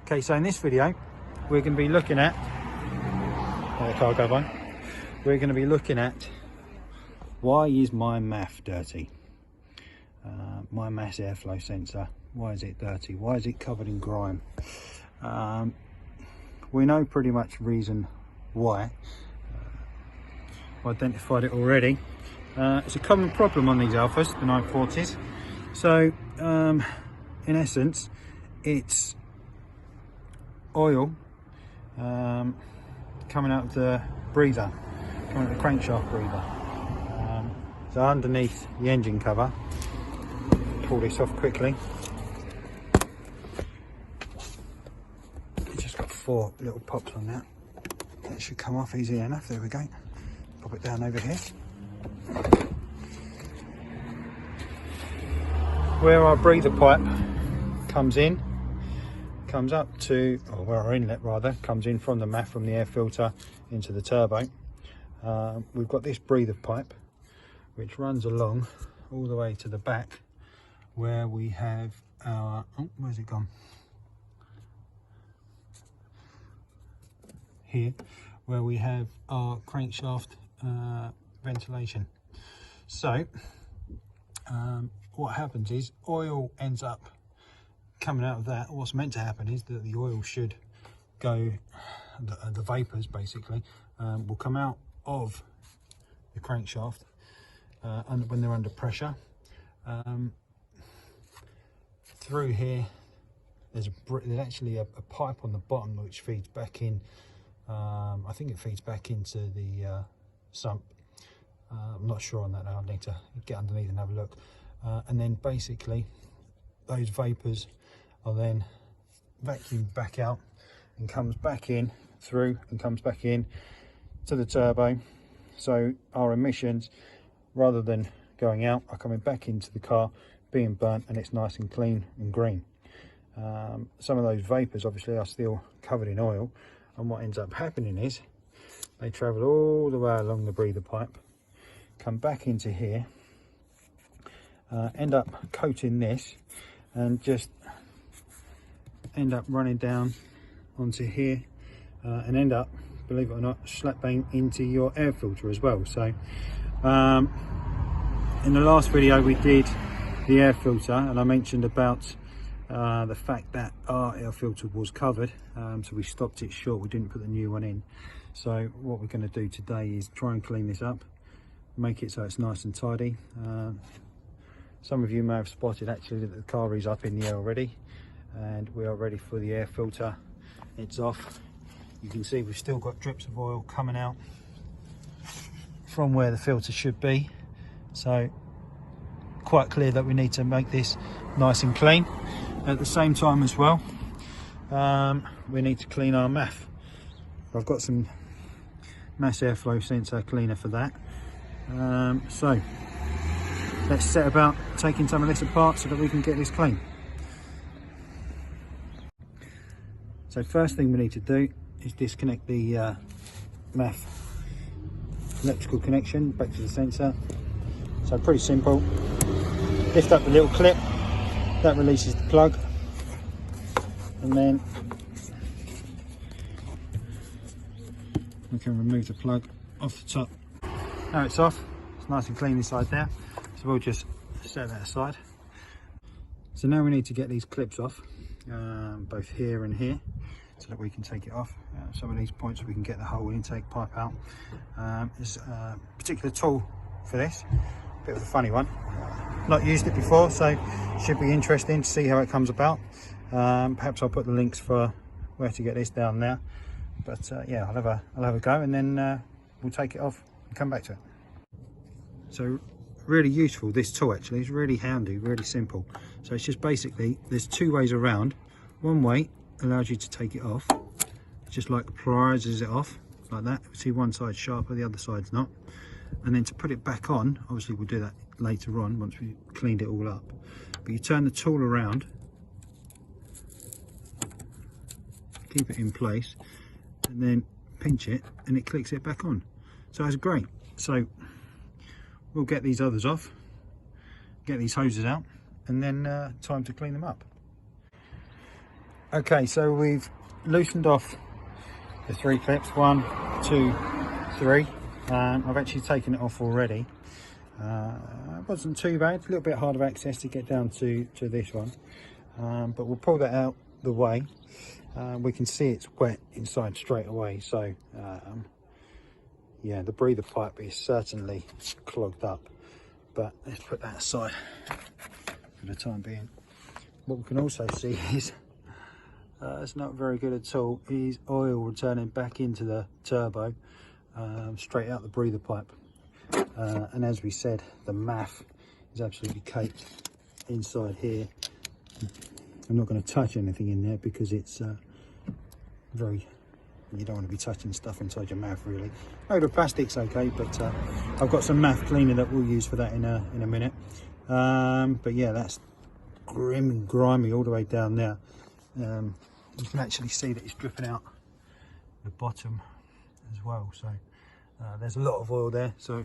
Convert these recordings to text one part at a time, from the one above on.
Okay, so in this video we're going to be looking at the car go by. We're going to be looking at why is my MAF dirty, my mass airflow sensor. Why is it dirty? Why is it covered in grime? We know pretty much reason why. Identified it already. It's a common problem on these Alfas, the 940s. So in essence it's oil coming out of the breather, coming out of the crankshaft breather. So underneath the engine cover, pull this off quickly. It's just got 4 little pops on that. That should come off easy enough. There we go. Pop it down over here. Where our breather pipe comes in, comes up to, or where our inlet rather, comes in from the MAF, from the air filter into the turbo. We've got this breather pipe which runs along all the way to the back where we have our, oh, where's it gone? Here, where we have our crankshaft ventilation. So what happens is oil ends up coming out of that. What's meant to happen is that the oil should go, the vapors basically will come out of the crankshaft when they're under pressure. Through here there's actually a pipe on the bottom which feeds back in. I think it feeds back into the sump. I'm not sure on that now. I need to get underneath and have a look. And then basically those vapors are then vacuumed back out and comes back in through and comes back in to the turbo. So our emissions, rather than going out, are coming back into the car, being burnt, and it's nice and clean and green. Some of those vapors obviously are still covered in oil, and what ends up happening is they travel all the way along the breather pipe, come back into here, end up coating this, and just end up running down onto here, and end up, believe it or not, slap bang into your air filter as well. So in the last video we did the air filter, and I mentioned about the fact that our air filter was covered, so we stopped it short. We didn't put the new one in. So what we're going to do today is try and clean this up, make it so it's nice and tidy. Some of you may have spotted actually that the car is up in the air already, and we are ready for the air filter. It's off. You can see we've still got drips of oil coming out from where the filter should be, so quite clear that we need to make this nice and clean. At the same time as well, we need to clean our MAF. I've got some mass airflow sensor cleaner for that. So let's set about taking some of this apart so that we can get this clean. So first thing we need to do is disconnect the MAF electrical connection back to the sensor. So pretty simple. Lift up the little clip, that releases the plug, and then we can remove the plug off the top. Now it's off, it's nice and clean inside there, so we'll just set that aside. So now we need to get these clips off, both here and here, so that we can take it off. Some of these points we can get the whole intake pipe out. There's a particular tool for this, a bit of a funny one. Not used it before, so should be interesting to see how it comes about. Perhaps I'll put the links for where to get this down there. But yeah, I'll have a go, and then we'll take it off and come back to it. So really useful, this tool actually. It's really handy, really simple. So it's just basically, there's 2 ways around. One way allows you to take it off, just like pliers it off like that. See, one side's sharper, the other side's not. And then to put it back on, obviously we'll do that later on once we've cleaned it all up. But you turn the tool around, keep it in place, and then pinch it and it clicks it back on. So that's great. So we'll get these others off, get these hoses out, and then time to clean them up. Okay, so we've loosened off the 3 clips, 1, 2, 3. I've actually taken it off already. It wasn't too bad, a little bit hard of access to get down to this one, but we'll pull that out the way. We can see it's wet inside straight away, so yeah, the breather pipe is certainly clogged up, but let's put that aside for the time being. What we can also see is it's not very good at all, is oil returning back into the turbo, straight out the breather pipe. And as we said, the MAF is absolutely caked inside here. I'm not going to touch anything in there because it's you don't want to be touching stuff inside your MAF really. Oh, the plastic's okay, but I've got some MAF cleaner that we'll use for that in a minute. But yeah, that's grim and grimy all the way down there. You can actually see that it's dripping out the bottom as well, so there's a lot of oil there, so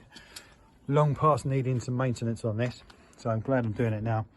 long past needing some maintenance on this, so I'm glad I'm doing it now.